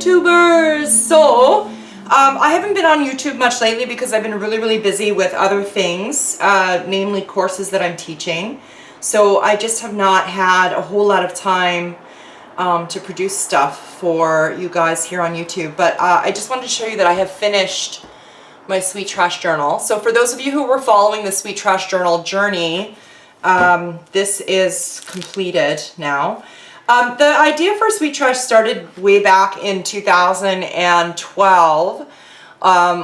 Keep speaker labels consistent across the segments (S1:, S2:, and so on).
S1: YouTubers! So, I haven't been on YouTube much lately because I've been really busy with other things, namely courses that I'm teaching. So I just have not had a whole lot of time to produce stuff for you guys here on YouTube. But I just wanted to show you that I have finished my Sweet Trash Journal. So for those of you who were following the Sweet Trash Journal journey, this is completed now. The idea for Sweet Trash started way back in 2012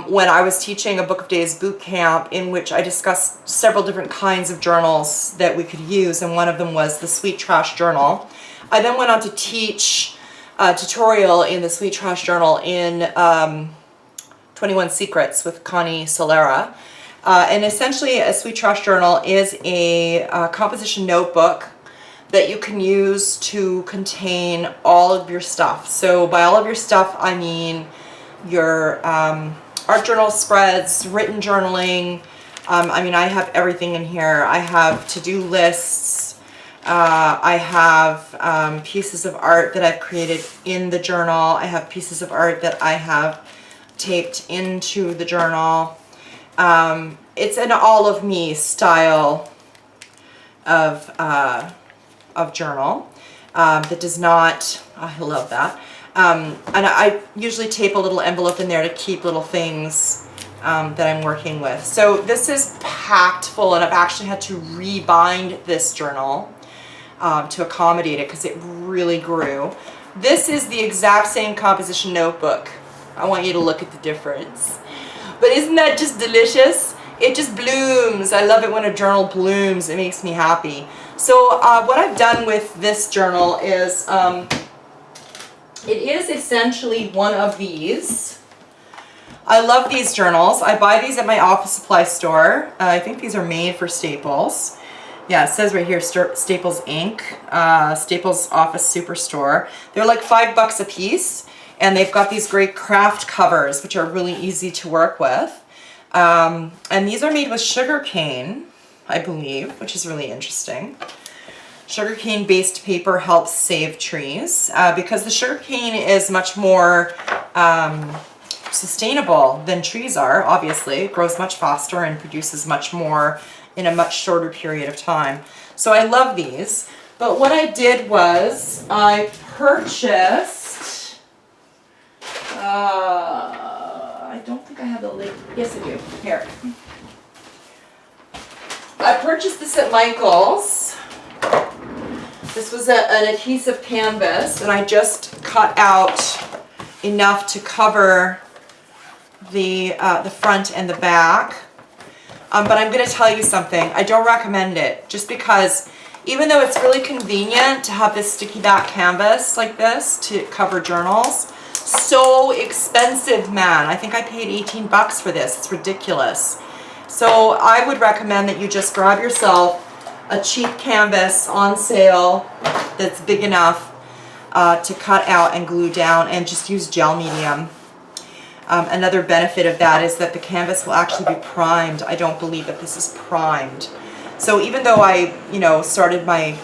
S1: when I was teaching a Book of Days boot camp in which I discussed several different kinds of journals that we could use, and one of them was the Sweet Trash Journal. I then went on to teach a tutorial in the Sweet Trash Journal in 21 Secrets with Connie Solera. And essentially a Sweet Trash Journal is a composition notebook that you can use to contain all of your stuff. So by all of your stuff, I mean your art journal spreads, written journaling. I mean, I have everything in here. I have to-do lists. I have pieces of art that I've created in the journal. I have pieces of art that I have taped into the journal. It's an all of me style of journal that does not, I love that. And I usually tape a little envelope in there to keep little things that I'm working with. So this is packed full, and I've actually had to rebind this journal to accommodate it because it really grew. This is the exact same composition notebook. I want you to look at the difference. But isn't that just delicious? It just blooms. I love it when a journal blooms. It makes me happy. So what I've done with this journal is, it is essentially one of these. I love these journals. I buy these at my office supply store. I think these are made for Staples. Yeah, it says right here, Staples Inc., Staples Office Superstore. They're like $5 a piece, and they've got these great craft covers, which are really easy to work with. And these are made with sugarcane, I believe, which is really interesting. Sugarcane based paper helps save trees because the sugarcane is much more sustainable than trees are, obviously. It grows much faster and produces much more in a much shorter period of time. So I love these. But what I did was I purchased, I don't think I have the lid. Yes, I do. Here. I purchased this at Michael's. This was an adhesive canvas, and I just cut out enough to cover the front and the back. But I'm going to tell you something. I don't recommend it, just because even though it's really convenient to have this sticky back canvas like this to cover journals, so expensive, man. I think I paid 18 bucks for this. It's ridiculous. So I would recommend that you just grab yourself a cheap canvas on sale that's big enough to cut out and glue down, and just use gel medium. Another benefit of that is that the canvas will actually be primed. I don't believe that this is primed. So even though I, started my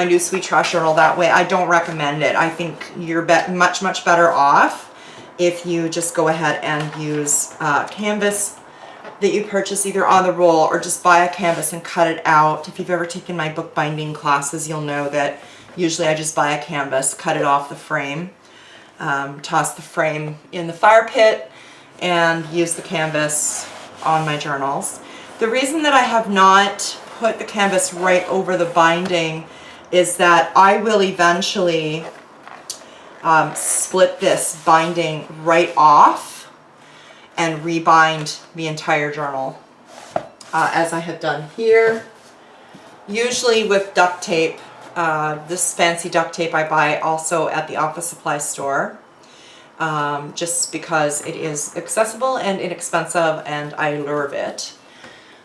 S1: new Sweet Trash Journal that way, I don't recommend it. I think you're much better off if you just go ahead and use canvas that you purchase either on the roll, or just buy a canvas and cut it out. If you've ever taken my bookbinding classes, you'll know that usually I just buy a canvas, cut it off the frame, toss the frame in the fire pit, and use the canvas on my journals. The reason that I have not put the canvas right over the binding is that I will eventually split this binding right off and rebind the entire journal, as I have done here, usually with duct tape. This fancy duct tape I buy also at the office supply store, just because it is accessible and inexpensive, and I love it.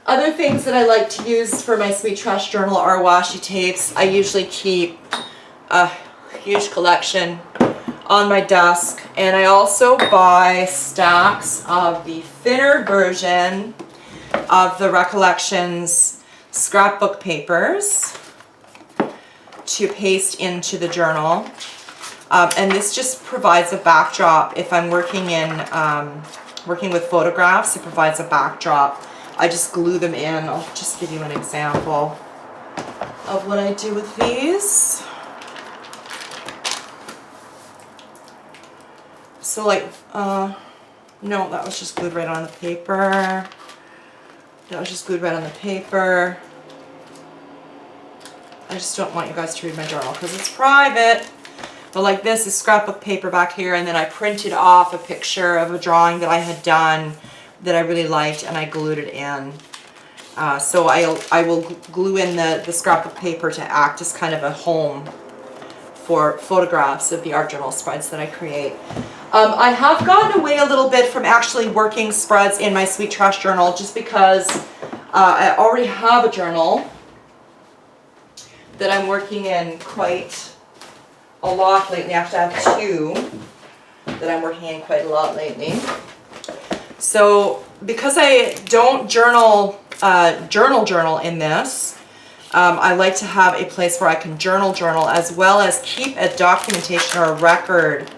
S1: Other things that I like to use for my Sweet Trash Journal are washi tapes. I usually keep a huge collection on my desk, and I also buy stacks of the thinner version of the Recollections scrapbook papers to paste into the journal. And this just provides a backdrop. If I'm working in working with photographs, it provides a backdrop. I just glue them in. I'll just give you an example of what I do with these. So like, no, that was just glued right on the paper. That was just glued right on the paper. I just don't want you guys to read my journal because it's private. But like this is scrapbook paper back here, and then I printed off a picture of a drawing that I had done that I really liked, and I glued it in. So I will glue in the scrapbook paper to act as kind of a home for photographs of the art journal spreads that I create. I have gotten away a little bit from actually working spreads in my Sweet Trash journal just because I already have a journal that I'm working in quite a lot lately. Actually, I have two that I'm working in quite a lot lately. So because I don't journal in this, I like to have a place where I can journal as well as keep a documentation or a record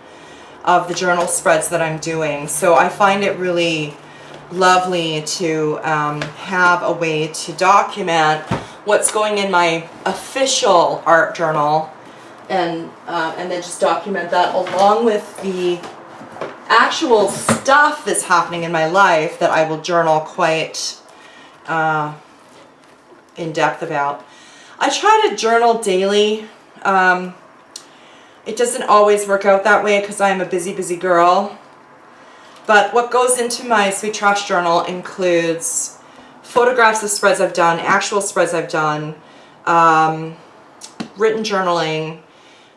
S1: of the journal spreads that I'm doing. So I find it really lovely to have a way to document what's going in my official art journal, and then just document that along with the actual stuff that's happening in my life that I will journal quite in depth about. I try to journal daily. It doesn't always work out that way because I'm a busy girl. But what goes into my Sweet Trash journal includes photographs of spreads I've done, actual spreads I've done, written journaling,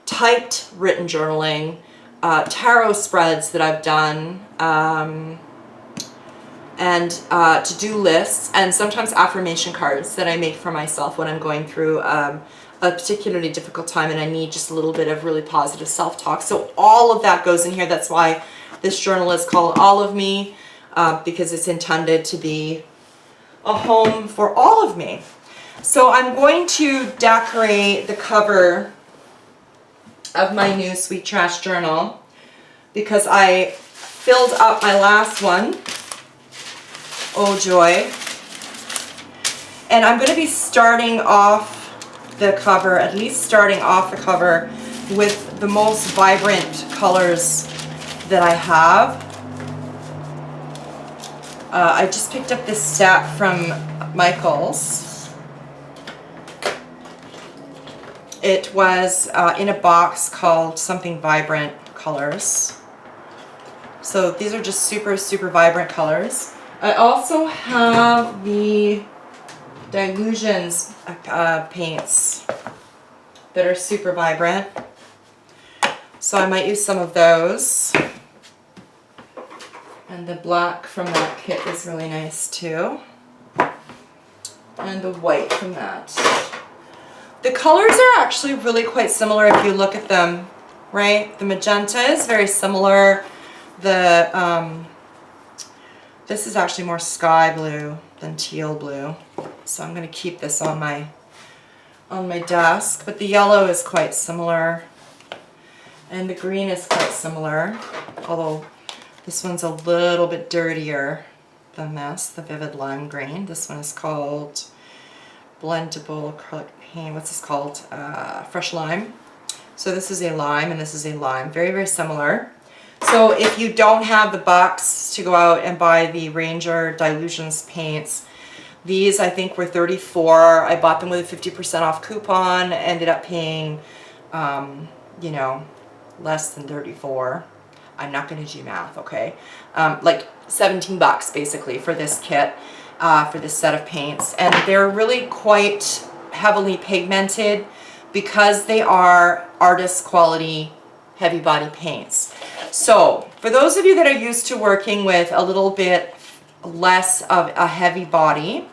S1: typed written journaling, tarot spreads that I've done, and to-do lists, and sometimes affirmation cards that I make for myself when I'm going through a particularly difficult time and I need just a little bit of really positive self-talk. So all of that goes in here. That's why this journal is called All of Me, because it's intended to be a home for all of me. So I'm going to decorate the cover of my new Sweet Trash journal because I filled up my last one. Oh joy. And I'm going to be starting off the cover, at least starting off the cover with the most vibrant colors that I have. I just picked up this set from Michael's. It was in a box called something vibrant colors. So these are just super vibrant colors. I also have the Dilutions paints that are super vibrant. So I might use some of those. And the black from that kit is really nice too. And the white from that. The colors are actually really quite similar if you look at them, right? The magenta is very similar. The this is actually more sky blue than teal blue. So I'm going to keep this on my desk, but the yellow is quite similar and the green is quite similar, although this one's a little bit dirtier than this, the vivid lime green. This one is called blendable acrylic paint. What's this called? Fresh lime. So this is a lime and this is a lime. Very similar. So if you don't have the bucks to go out and buy the Ranger Dilutions paints, these I think were $34. I bought them with a 50% off coupon. Ended up paying, you know, less than $34. I'm not going to do math, okay? Like 17 bucks basically for this kit, for this set of paints. And they're really quite heavily pigmented because they are artist quality heavy body paints. So for those of you that are used to working with a little bit less of a heavy body,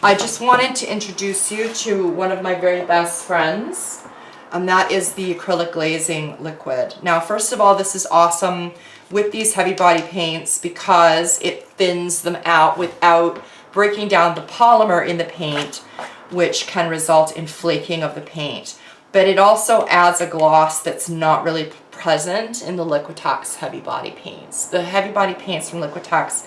S1: I just wanted to introduce you to one of my very best friends, and that is the acrylic glazing liquid. Now, first of all, this is awesome with these heavy body paints because it thins them out without breaking down the polymer in the paint, which can result in flaking of the paint. But it also adds a gloss that's not really present in the Liquitex heavy body paints. The heavy body paints from Liquitex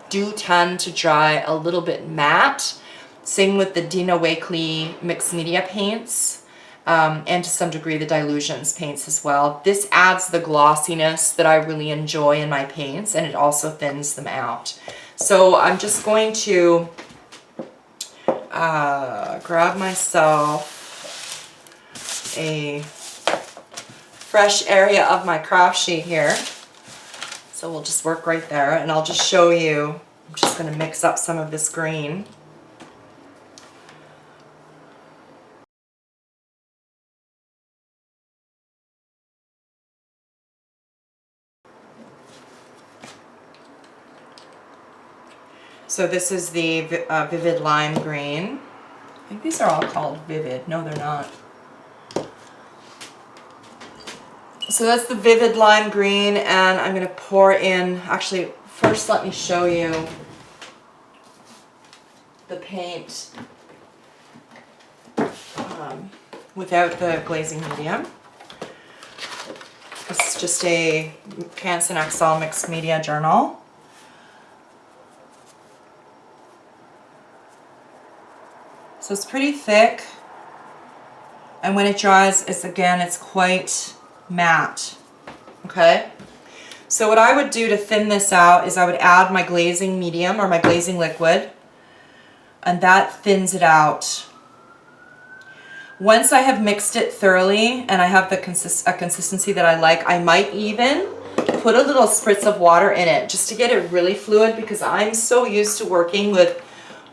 S1: do tend to dry a little bit matte. Same with the Dina Wakley mixed media paints, and to some degree the Dilutions paints as well. This adds the glossiness that I really enjoy in my paints, and it also thins them out. So I'm just going to grab myself a fresh area of my craft sheet here. So we'll just work right there, and I'll just show you. I'm just going to mix up some of this green. So this is the Vivid Lime Green. I think these are all called Vivid. No, they're not. So that's the Vivid Lime Green, and I'm going to pour in, actually, first let me show you the paint without the glazing medium. This is just a Canson XL mixed media journal. So it's pretty thick, and when it dries, it's quite matte. Okay, so what I would do to thin this out is I would add my glazing medium or my glazing liquid, and that thins it out. Once I have mixed it thoroughly and I have a consistency that I like, I might even put a little spritz of water in it just to get it really fluid, because I'm so used to working with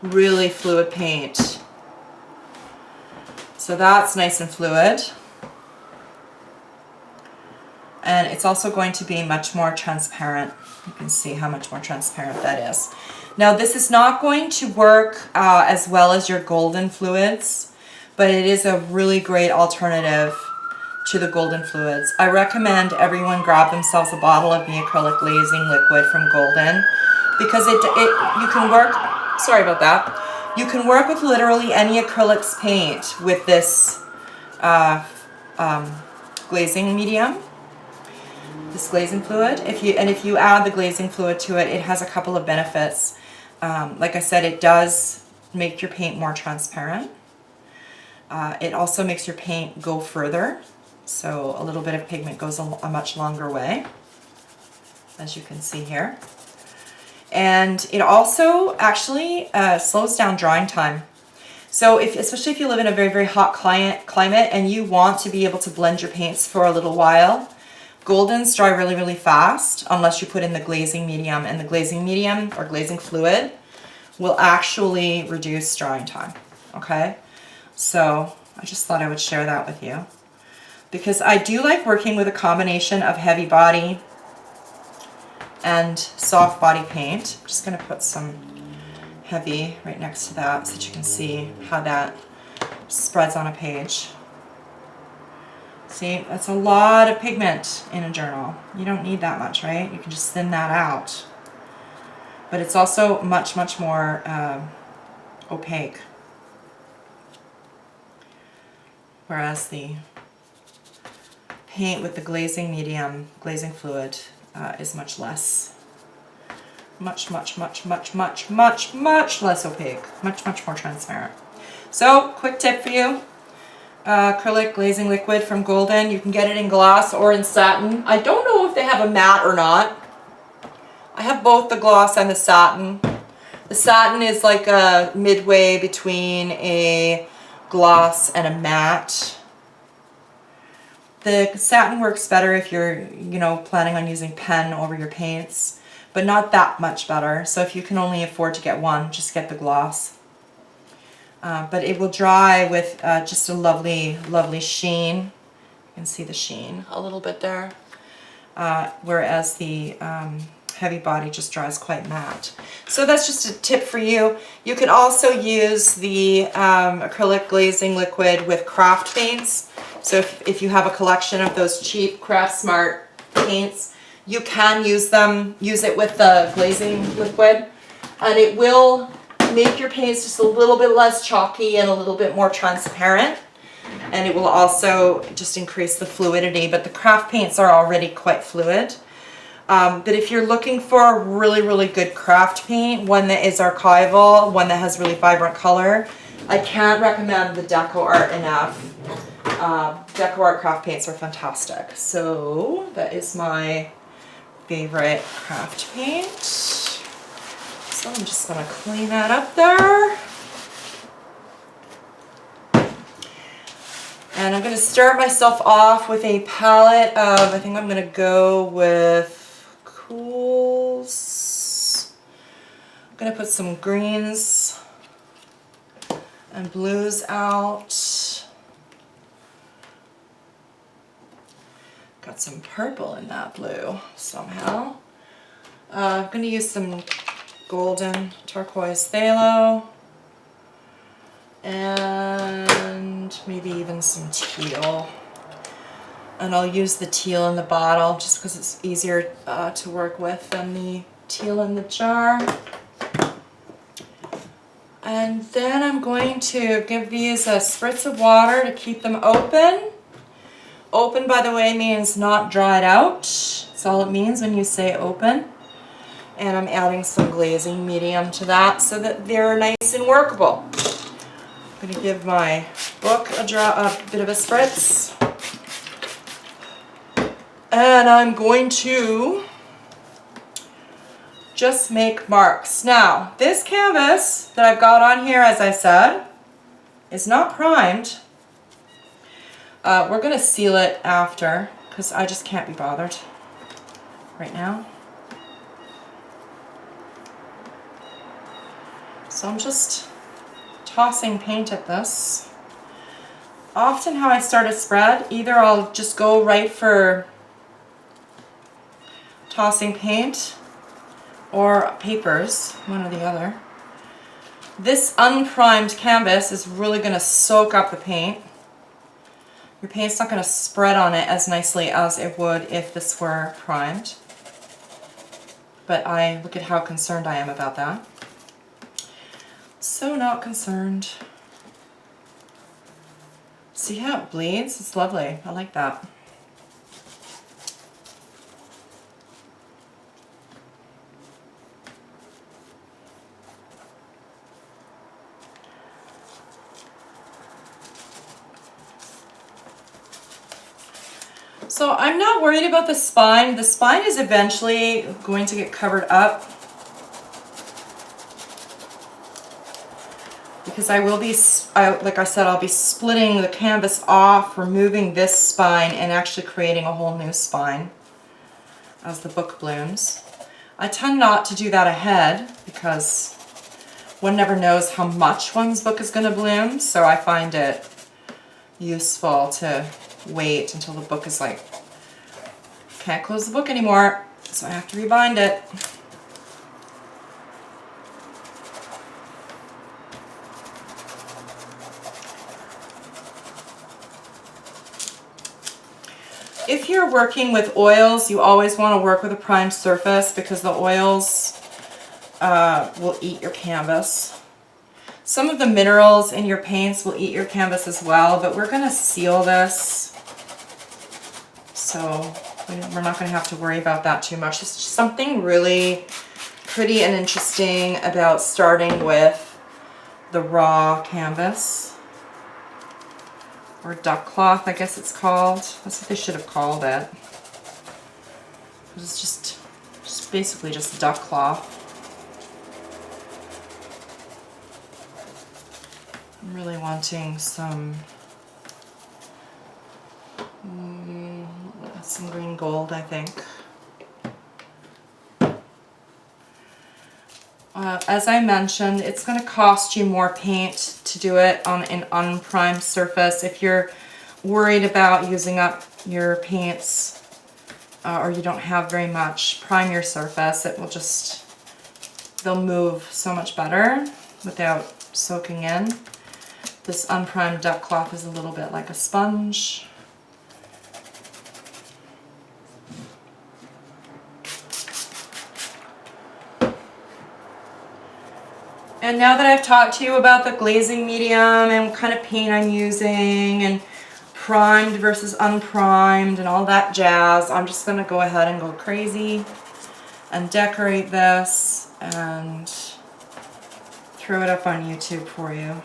S1: really fluid paint. So that's nice and fluid. And it's also going to be much more transparent. You can see how much more transparent that is. Now this is not going to work as well as your golden fluids, but it is a really great alternative to the golden fluids. I recommend everyone grab themselves a bottle of the acrylic glazing liquid from Golden, because you can work, sorry about that, you can work with literally any acrylics paint with this glazing medium, this glazing fluid. If you add the glazing fluid to it, it has a couple of benefits. Like I said, it does make your paint more transparent. It also makes your paint go further, so a little bit of pigment goes a much longer way, as you can see here. And it also actually slows down drying time. So especially if you live in a very, very hot climate and you want to be able to blend your paints for a little while, Goldens dry really, really fast unless you put in the glazing medium, and the glazing medium or glazing fluid will actually reduce drying time. Okay, so I just thought I would share that with you, because I do like working with a combination of heavy body and soft body paint. I'm just going to put some heavy right next to that so that you can see how that spreads on a page. See, that's a lot of pigment in a journal. You don't need that much, right? You can just thin that out. But it's also much, much more opaque. Whereas the paint with the glazing medium, glazing fluid, is much less. Much less opaque. Much more transparent. So, quick tip for you. Acrylic glazing liquid from Golden. You can get it in gloss or in satin. I don't know if they have a matte or not. I have both the gloss and the satin. The satin is like a midway between a gloss and a matte. The satin works better if you're, planning on using pen over your paints, but not that much better. So if you can only afford to get one, just get the gloss. But it will dry with just a lovely, lovely sheen. You can see the sheen a little bit there. Whereas the heavy body just dries quite matte. So that's just a tip for you. You can also use the acrylic glazing liquid with craft paints. So if you have a collection of those cheap Craft Smart paints, you can use it with the glazing liquid, and it will make your paints just a little bit less chalky and a little bit more transparent. and it will also just increase the fluidity, but the craft paints are already quite fluid. But if you're looking for a really, really good craft paint, one that is archival, one that has really vibrant color, I can't recommend the Deco Art enough. Deco Art craft paints are fantastic. So that is my favorite craft paint. So I'm just going to clean that up there. And I'm going to start myself off with a palette of, I think I'm going to go with Cools. I'm going to put some greens and blues out. Got some purple in that blue somehow. I'm going to use some golden turquoise phthalo and maybe even some teal. And I'll use the teal in the bottle just because it's easier to work with than the teal in the jar. And then I'm going to give these a spritz of water to keep them open. Open, by the way, means not dried out. That's all it means when you say open. And I'm adding some glazing medium to that so that they're nice and workable. I'm going to give my book a bit of a spritz. And I'm going to just make marks. Now, this canvas that I've got on here, as I said, is not primed. We're going to seal it after because I just can't be bothered right now. So I'm just tossing paint at this. Often how I start a spread, either I'll just go right for tossing paint or papers, one or the other. This unprimed canvas is really going to soak up the paint. Your paint's not going to spread on it as nicely as it would if this were primed. But look at how concerned I am about that. So not concerned. See how it bleeds? It's lovely. I like that. So I'm not worried about the spine. The spine is eventually going to get covered up because I will be, like I said, I'll be splitting the canvas off, removing this spine, and actually creating a whole new spine as the book blooms. I tend not to do that ahead because one never knows how much one's book is going to bloom, so I find it useful to wait until the book is like, can't close the book anymore, so I have to rebind it. If you're working with oils, you always want to work with a primed surface because the oils will eat your canvas. Some of the minerals in your paints will eat your canvas as well, but we're going to seal this, so we're not going to have to worry about that too much. It's just something really pretty and interesting about starting with the raw canvas, or duck cloth, I guess it's called. That's what they should have called it. It's just basically just duck cloth. I'm really wanting some green gold, I think. As I mentioned, it's going to cost you more paint to do it on an unprimed surface. If you're worried about using up your paints or you don't have very much, prime your surface. It will just, they'll move so much better without soaking in. This unprimed duck cloth is a little bit like a sponge. And now that I've talked to you about the glazing medium and what kind of paint I'm using and primed versus unprimed and all that jazz, I'm just going to go ahead and go crazy and decorate this and throw it up on YouTube for you.